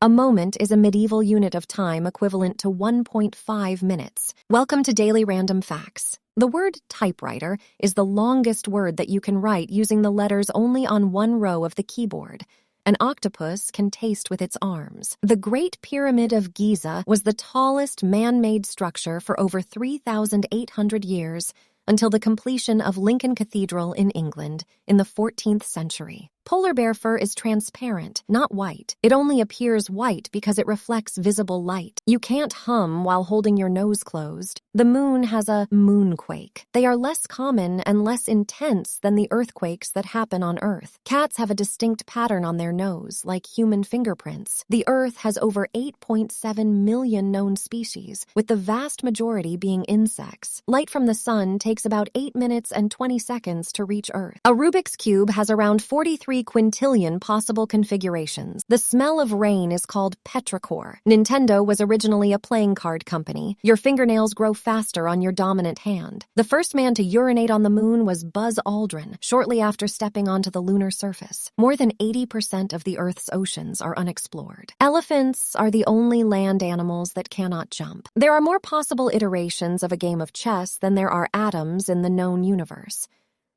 A moment is a medieval unit of time equivalent to 1.5 minutes. Welcome to Daily Random Facts. The word typewriter is the longest word that you can write using the letters only on one row of the keyboard. An octopus can taste with its arms. The Great Pyramid of Giza was the tallest man-made structure for over 3,800 years until the completion of Lincoln Cathedral in England in the 14th century. Polar bear fur is transparent, not white. It only appears white because it reflects visible light. You can't hum while holding your nose closed. The moon has a moonquake. They are less common and less intense than the earthquakes that happen on Earth. Cats have a distinct pattern on their nose, like human fingerprints. The Earth has over 8.7 million known species, with the vast majority being insects. Light from the sun takes about 8 minutes and 20 seconds to reach Earth. A Rubik's Cube has around 43 quintillion possible configurations. The smell of rain is called petrichor. Nintendo was originally a playing card company. Your fingernails grow faster on your dominant hand. The first man to urinate on the moon was Buzz Aldrin, shortly after stepping onto the lunar surface. More than 80% of the Earth's oceans are unexplored. Elephants are the only land animals that cannot jump. There are more possible iterations of a game of chess than there are atoms in the known universe.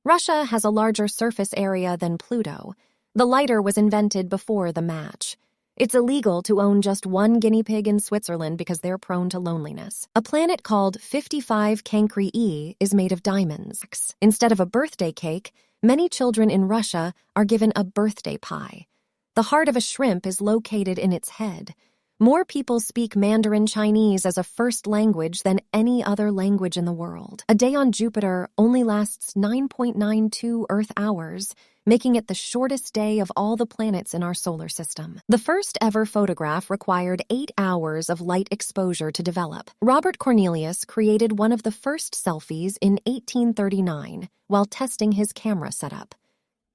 Russia has a larger surface area than Pluto. The lighter was invented before the match. It's illegal to own just one guinea pig in Switzerland because they're prone to loneliness. A planet called 55 Cancri E is made of diamonds. Instead of a birthday cake, many children in Russia are given a birthday pie. The heart of a shrimp is located in its head. More people speak Mandarin Chinese as a first language than any other language in the world. A day on Jupiter only lasts 9.92 Earth hours, making it the shortest day of all the planets in our solar system. The first ever photograph required 8 hours of light exposure to develop. Robert Cornelius created one of the first selfies in 1839 while testing his camera setup.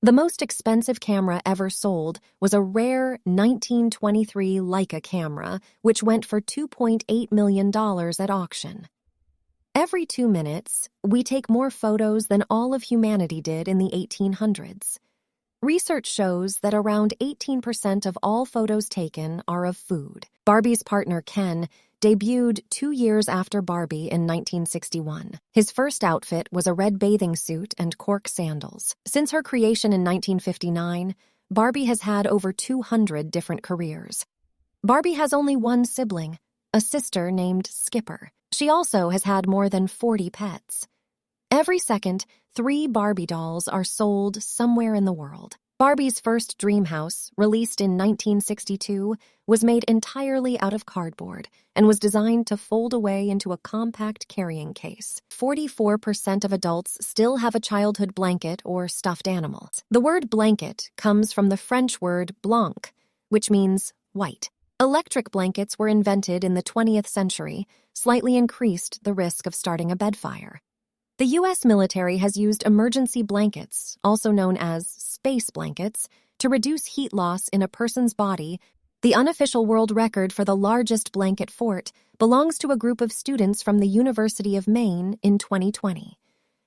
The most expensive camera ever sold was a rare 1923 Leica camera, which went for $2.8 million at auction. Every 2 minutes, we take more photos than all of humanity did in the 1800s. Research shows that around 18% of all photos taken are of food. Barbie's partner, Ken, debuted 2 years after Barbie in 1961. His first outfit was a red bathing suit and cork sandals. Since her creation in 1959, Barbie has had over 200 different careers. Barbie has only one sibling, a sister named Skipper. She also has had more than 40 pets. Every second, 3 Barbie dolls are sold somewhere in the world. Barbie's first dream house, released in 1962, was made entirely out of cardboard and was designed to fold away into a compact carrying case. 44% of adults still have a childhood blanket or stuffed animal. The word blanket comes from the French word blanc, which means white. Electric blankets were invented in the 20th century, slightly increased the risk of starting a bed fire. The U.S. military has used emergency blankets, also known as space blankets, to reduce heat loss in a person's body. The unofficial world record for the largest blanket fort belongs to a group of students from the University of Maine in 2020.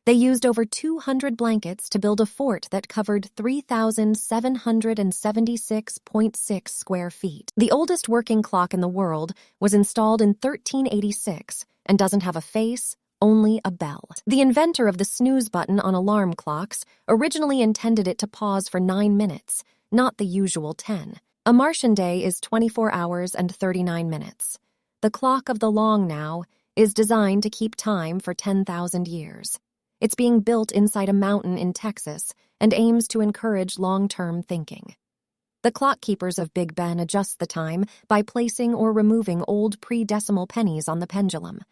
They used over 200 blankets to build a fort that covered 3,776.6 square feet. The oldest working clock in the world was installed in 1386 and doesn't have a face, only a bell. The inventor of the snooze button on alarm clocks originally intended it to pause for 9 minutes, not the usual 10. A Martian day is 24 hours and 39 minutes. The clock of the long now is designed to keep time for 10,000 years. It's being built inside a mountain in Texas and aims to encourage long-term thinking. The clock keepers of Big Ben adjust the time by placing or removing old pre-decimal pennies on the pendulum.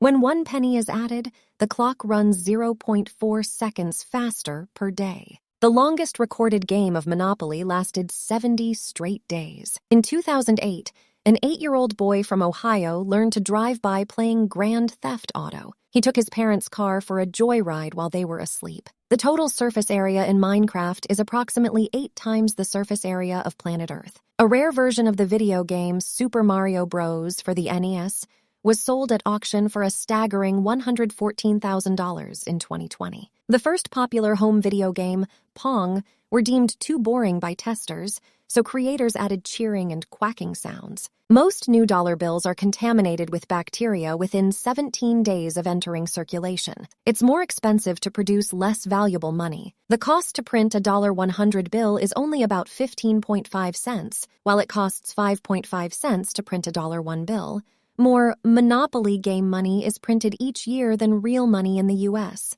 When 1 penny is added, the clock runs 0.4 seconds faster per day. The longest recorded game of Monopoly lasted 70 straight days. In 2008, an 8-year-old boy from Ohio learned to drive by playing Grand Theft Auto. He took his parents' car for a joyride while they were asleep. The total surface area in Minecraft is approximately 8 times the surface area of planet Earth. A rare version of the video game Super Mario Bros. For the NES was sold at auction for a staggering $114,000 in 2020. The first popular home video game, Pong, were deemed too boring by testers, so creators added cheering and quacking sounds. Most new dollar bills are contaminated with bacteria within 17 days of entering circulation. It's more expensive to produce less valuable money. The cost to print a $100 bill is only about 15.5 cents, while it costs 5.5 cents to print a $1 bill. More Monopoly game money is printed each year than real money in the U.S.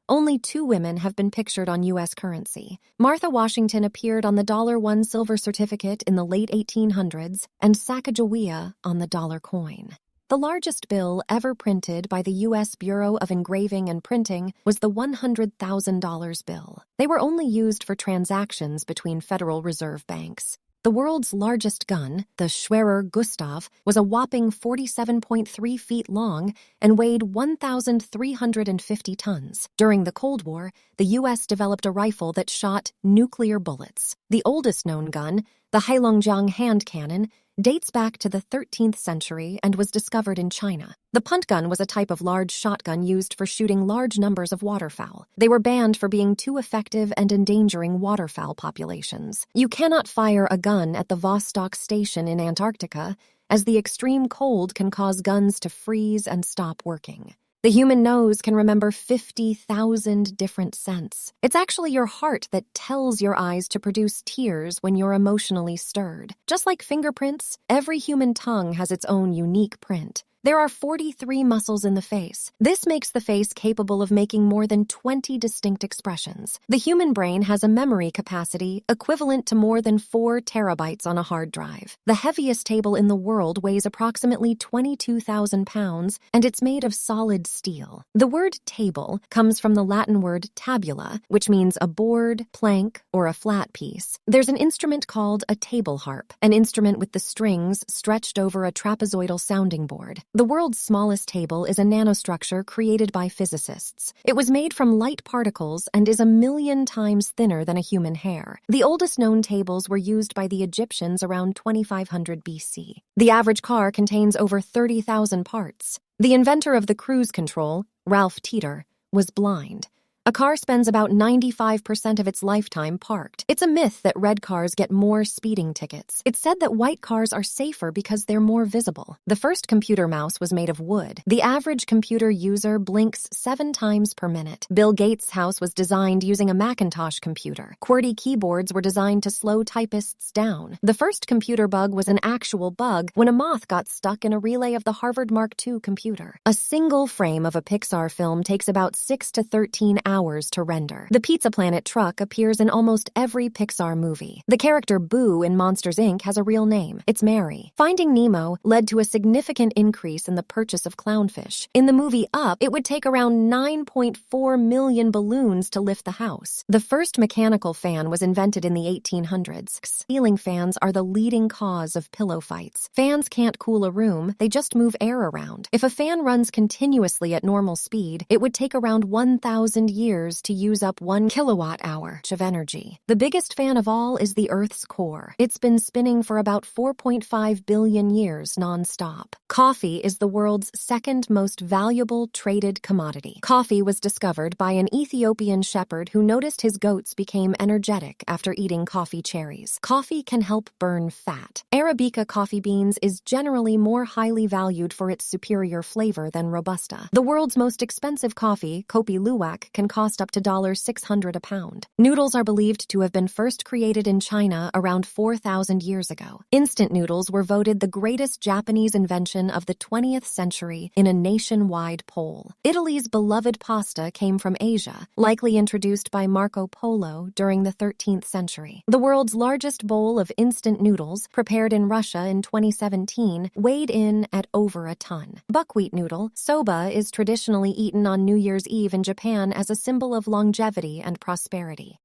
Only 2 women have been pictured on U.S. currency. Martha Washington appeared on the $1 silver certificate in the late 1800s and Sacagawea on the dollar coin. The largest bill ever printed by the U.S. Bureau of Engraving and Printing was the $100,000 bill. They were only used for transactions between Federal Reserve banks. The world's largest gun, the Schwerer Gustav, was a whopping 47.3 feet long and weighed 1,350 tons. During the Cold War, the U.S. developed a rifle that shot nuclear bullets. The oldest known gun, the Heilongjiang hand cannon, dates back to the 13th century and was discovered in China. The punt gun was a type of large shotgun used for shooting large numbers of waterfowl. They were banned for being too effective and endangering waterfowl populations. You cannot fire a gun at the Vostok station in Antarctica, as the extreme cold can cause guns to freeze and stop working. The human nose can remember 50,000 different scents. It's actually your heart that tells your eyes to produce tears when you're emotionally stirred. Just like fingerprints, every human tongue has its own unique print. There are 43 muscles in the face. This makes the face capable of making more than 20 distinct expressions. The human brain has a memory capacity equivalent to more than 4 terabytes on a hard drive. The heaviest table in the world weighs approximately 22,000 pounds, and it's made of solid steel. The word table comes from the Latin word tabula, which means a board, plank, or a flat piece. There's an instrument called a table harp, an instrument with the strings stretched over a trapezoidal sounding board. The world's smallest table is a nanostructure created by physicists. It was made from light particles and is 1,000,000 times thinner than a human hair. The oldest known tables were used by the Egyptians around 2500 BC. The average car contains over 30,000 parts. The inventor of the cruise control, Ralph Teeter, was blind. A car spends about 95% of its lifetime parked. It's a myth that red cars get more speeding tickets. It's said that white cars are safer because they're more visible. The first computer mouse was made of wood. The average computer user blinks 7 times per minute. Bill Gates' house was designed using a Macintosh computer. QWERTY keyboards were designed to slow typists down. The first computer bug was an actual bug when a moth got stuck in a relay of the Harvard Mark II computer. A single frame of a Pixar film takes about 6 to 13 hours to render. The Pizza Planet truck appears in almost every Pixar movie. The character Boo in Monsters, Inc. has a real name. It's Mary. Finding Nemo led to a significant increase in the purchase of clownfish. In the movie Up, it would take around 9.4 million balloons to lift the house. The first mechanical fan was invented in the 1800s. Ceiling fans are the leading cause of pillow fights. Fans can't cool a room, they just move air around. If a fan runs continuously at normal speed, it would take around 1,000 years to use up 1 kilowatt-hour of energy. The biggest fan of all is the Earth's core. It's been spinning for about 4.5 billion years non-stop. Coffee is the world's second most valuable traded commodity. Coffee was discovered by an Ethiopian shepherd who noticed his goats became energetic after eating coffee cherries. Coffee can help burn fat. Arabica coffee beans is generally more highly valued for its superior flavor than Robusta. The world's most expensive coffee, Kopi Luwak, can cost up to $600 a pound. Noodles are believed to have been first created in China around 4,000 years ago. Instant noodles were voted the greatest Japanese invention of the 20th century in a nationwide poll. Italy's beloved pasta came from Asia, likely introduced by Marco Polo during the 13th century. The world's largest bowl of instant noodles, prepared in Russia in 2017, weighed in at over a ton. Buckwheat noodle, soba, is traditionally eaten on New Year's Eve in Japan as a symbol of longevity and prosperity.